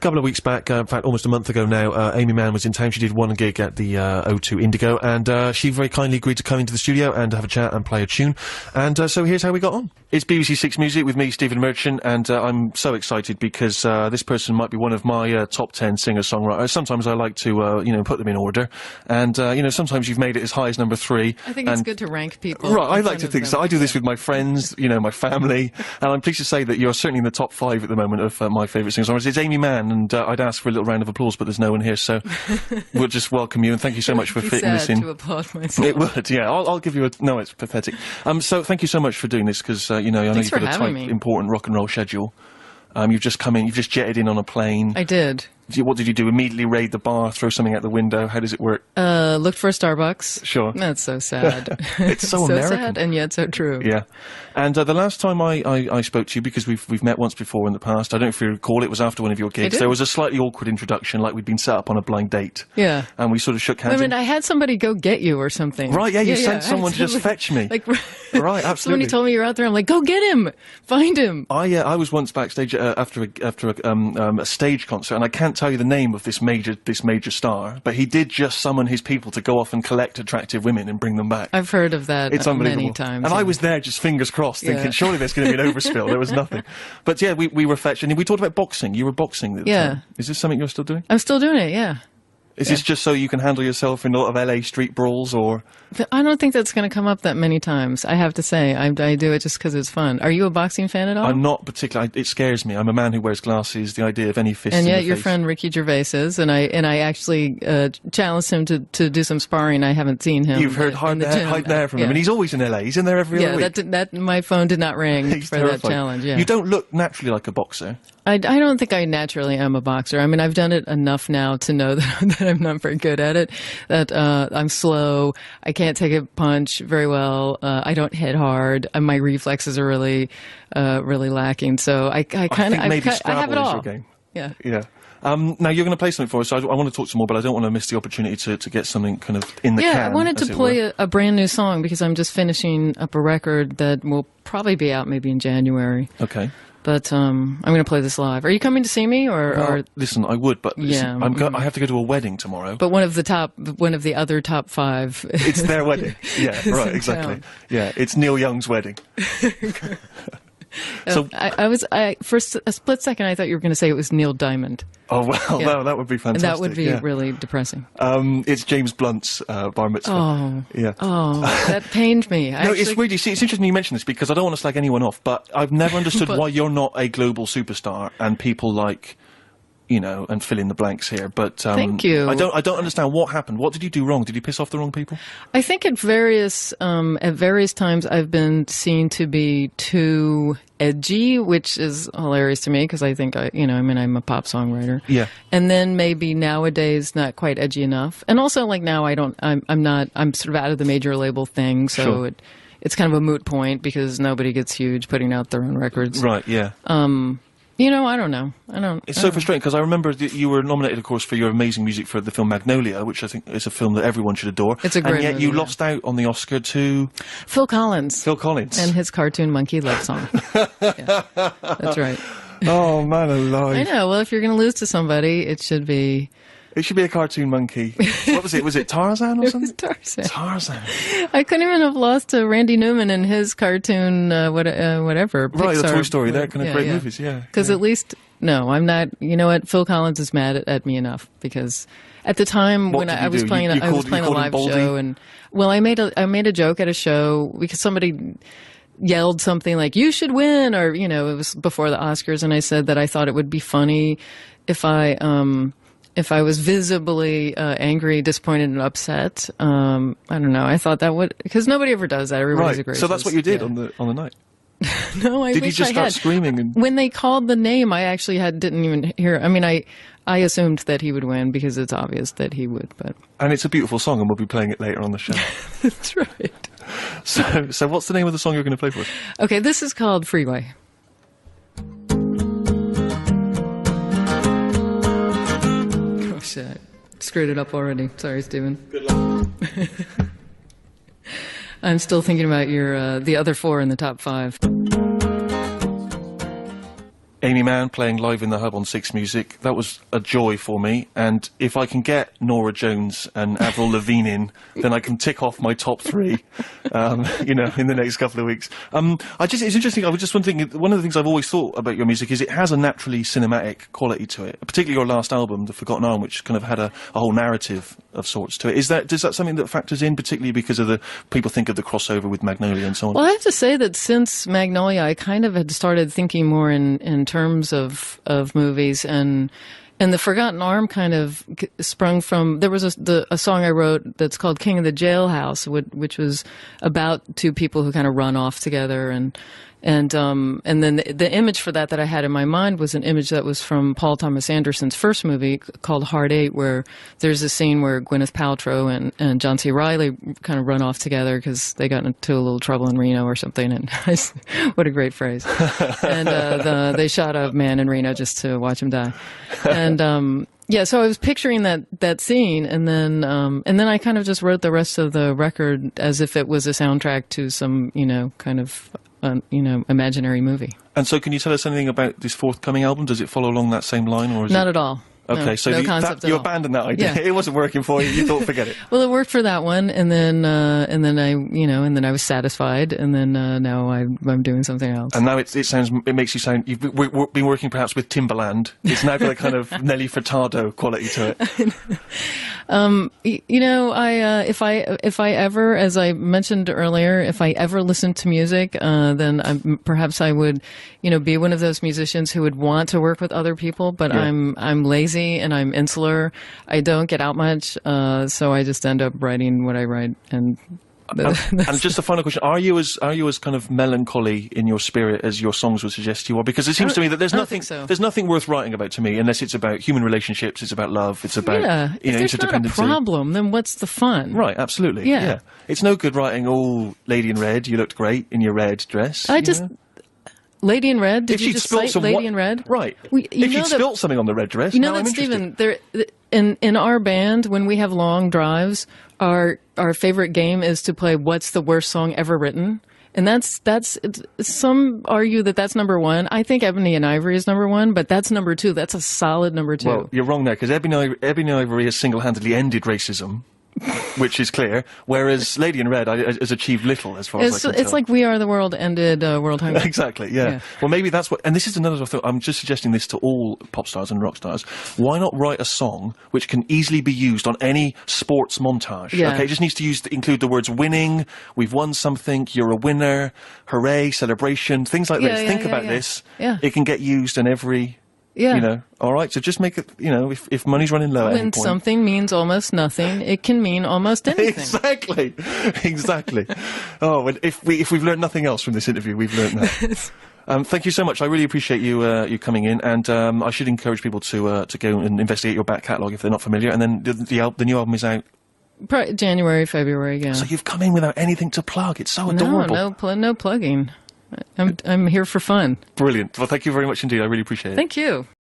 couple of weeks back, in fact, almost a month ago now, Aimee Mann was in town. She did one gig at the O2 Indigo, and she very kindly agreed to come into the studio and have a chat and play a tune. And so here's how we got on. It's BBC Six Music with me, Stephen Merchant, and I'm so excited because this person might be one of my top 10 singer-songwriters. Sometimes I like to, you know, put them in order, and you know, sometimes you've made it as high as number 3. I think it's good to rank people. Right, I like to think so. I do this with my friends, you know, my family, and I'm pleased to say that you're certainly in the top 5 at the moment of my favourite singers. It's Aimee Mann, and I'd ask for a little round of applause, but there's no one here, so we'll just welcome you, and thank you so much for fitting this in. To applaud myself. It would, yeah. I'll give you a... No, it's pathetic. So thank you so much for doing this, because, you know, I know you've got a tight, important rock and roll schedule. You've just come in, you've just jetted in on a plane. I did. What did you do? Immediately raid the bar, throw something out the window? How does it work? Looked for a Starbucks. Sure. That's so sad. It's so American. sad and yet so true. Yeah. And the last time I spoke to you, because we've met once before in the past, I don't know if you recall, it was after one of your gigs. There was a slightly awkward introduction, like we'd been set up on a blind date. Yeah. And we sort of shook hands. I mean, I had somebody go get you or something. Right, yeah, you sent someone to just fetch me. Like, right, absolutely. Somebody told me you're out there, I'm like, go get him! Find him! I was once backstage after a stage concert, and I can't tell you the name of this major star, but he did just summon his people to go off and collect attractive women and bring them back. I've heard of that many times. And I was there just fingers crossed, thinking, surely there's going to be an overspill. There was nothing. But yeah, we were fetched, and we talked about boxing. You were boxing at the time. Is this something you're still doing? I'm still doing it, yeah. Is this just so you can handle yourself in a lot of LA street brawls, or...? I don't think that's going to come up that many times, I have to say. I do it just because it's fun. Are you a boxing fan at all? I'm not particularly. It scares me. I'm a man who wears glasses. The idea of any fist and in yet the your face. friend Ricky Gervais is, and I actually challenged him to do some sparring. I haven't seen him. You've heard hide there from him, and he's always in LA. He's in there every other week. Yeah, that my phone did not ring for that challenge. Yeah. You don't look naturally like a boxer. I don't think I naturally am a boxer. I mean, I've done it enough now to know that I'm not very good at it, that I'm slow, I can't take a punch very well, I don't hit hard, and my reflexes are really lacking, so I have it all. Yeah. Yeah. Now you're going to play something for us, so I want to talk some more, but I don't want to miss the opportunity to get something kind of in the can. Yeah, I wanted to play a brand new song, because I'm just finishing up a record that will probably be out maybe in January. Okay. But I'm going to play this live. Are you coming to see me, or listen, I would, but listen, I have to go to a wedding tomorrow. But one of the other top 5. It's their wedding. Yeah, right, exactly. Town. Yeah, it's Neil Young's wedding. So for a split second, I thought you were going to say it was Neil Diamond. Oh, well, that would be fantastic. That would be really depressing. It's James Blunt's bar mitzvah. Oh. Yeah. Oh, that pained me. It's weird. You see, it's interesting you mention this, because I don't want to slag anyone off, but I've never understood why you're not a global superstar and people like, you know, and fill in the blanks here. But thank you. I don't understand what happened. What did you do wrong? Did you piss off the wrong people? I think at various times I've been seen to be too edgy, which is hilarious to me, because I think I'm a pop songwriter. Yeah. And then maybe nowadays not quite edgy enough. And also, like, now I'm sort of out of the major label thing, so sure. It's kind of a moot point, because nobody gets huge putting out their own records. Right. Yeah. You know, I don't know. It's so frustrating, because I remember that you were nominated, of course, for your amazing music for the film Magnolia, which I think is a film that everyone should adore. It's a great movie. And yet you lost out on the Oscar to... Phil Collins. Phil Collins. And his cartoon monkey love song. Yeah, that's right. Oh, man alive. I know. Well, if you're going to lose to somebody, it should be... It should be a cartoon monkey. What was it? Was it Tarzan or something? It was Tarzan. Tarzan. I couldn't even have lost to Randy Newman and his cartoon, whatever. Right, Pixar, the Toy Story. They're kind of great movies, yeah. Because at least, no, I'm not, you know what, Phil Collins is mad at me enough, because at the time when I was playing a live show, and, well, I made a joke at a show, because somebody yelled something like, you should win, or, you know, it was before the Oscars, and I said that I thought it would be funny if I was visibly angry, disappointed, and upset. I don't know. I thought that would, because nobody ever does that. Everybody's gracious. So that's what you did on the night. No, I wish I had. Did you just start screaming? And... When they called the name, I actually didn't even hear. I mean, I assumed that he would win, because it's obvious that he would. But and it's a beautiful song, and we'll be playing it later on the show. That's right. So what's the name of the song you're going to play for us? Okay, this is called Freeway. I screwed it up already. Sorry, Stephen. Good luck. I'm still thinking about your the other 4 in the top 5. Aimee Mann playing live in the Hub on Six Music. That was a joy for me. And if I can get Norah Jones and Avril Lavigne in, then I can tick off my top 3, you know, in the next couple of weeks. It's interesting. I was just wondering, one of the things I've always thought about your music is it has a naturally cinematic quality to it. Particularly your last album, The Forgotten Arm, which kind of had a whole narrative of sorts to it. Does that something that factors in, particularly because of people think of the crossover with Magnolia and so on? Well, I have to say that since Magnolia, I kind of had started thinking more in terms of movies, and The Forgotten Arm kind of sprung from, there was a song I wrote that's called King of the Jailhouse, which was about 2 people who kind of run off together, and then the image for that I had in my mind was an image that was from Paul Thomas Anderson's first movie called Hard Eight, where there's a scene where Gwyneth Paltrow and John C. Reilly kind of run off together because they got into a little trouble in Reno or something. And what a great phrase! And they shot a man in Reno just to watch him die. And yeah, so I was picturing that scene, and then I kind of just wrote the rest of the record as if it was a soundtrack to some, you know, kind of imaginary movie. And so can you tell us anything about this forthcoming album? Does it follow along that same line, or is Not at all. Okay, no, so no concept at you all. abandoned that idea. Yeah. It wasn't working for you. You thought, forget it. Well, it worked for that one, and then I was satisfied, and then now I'm doing something else. And now it makes you sound. You've been working perhaps with Timbaland. It's now got a kind of Nelly Furtado quality to it. You know, if I ever, as I mentioned earlier, if I ever listened to music, then perhaps I would, you know, be one of those musicians who would want to work with other people, but yeah. I'm lazy and I'm insular. I don't get out much, so I just end up writing what I write. And just a final question: Are you as kind of melancholy in your spirit as your songs would suggest you are? Because it seems to me that there's nothing worth writing about to me unless it's about human relationships, it's about love, it's about interdependency. If there's not a problem, then what's the fun? Right, absolutely. Yeah. It's no good writing, "Oh, Lady in Red, you looked great in your red dress." Lady in Red? Did you just cite Lady in Red? Right. If she'd spilt something on the red dress, you know that, Stephen, in our band, when we have long drives, our favorite game is to play What's the Worst Song Ever Written? And some argue that that's number 1. I think Ebony and Ivory is number 1, but that's number 2. That's a solid number 2. Well, you're wrong there, because Ebony and Ivory has single-handedly ended racism. Which is clear, whereas Lady in Red has achieved little as far as I can tell. It's like We Are the World ended world hunger. Exactly, yeah. Well, maybe that's what... And this is another thought. I'm just suggesting this to all pop stars and rock stars. Why not write a song which can easily be used on any sports montage? Yeah. Okay, it just needs to include the words winning, we've won something, you're a winner, hooray, celebration, things like this. Think about this. Yeah. It can get used in every... Yeah. You know, all right, so just make it, you know, if money's running low at any point. When something means almost nothing, it can mean almost anything. Exactly. Oh, and if we've learned nothing else from this interview, we've learned that. Thank you so much. I really appreciate you coming in, and I should encourage people to go and investigate your back catalogue if they're not familiar, and then the new album is out. January, February, yeah. So you've come in without anything to plug. It's so adorable. No plugging. I'm here for fun. Brilliant. Well, thank you very much indeed. I really appreciate it. Thank you.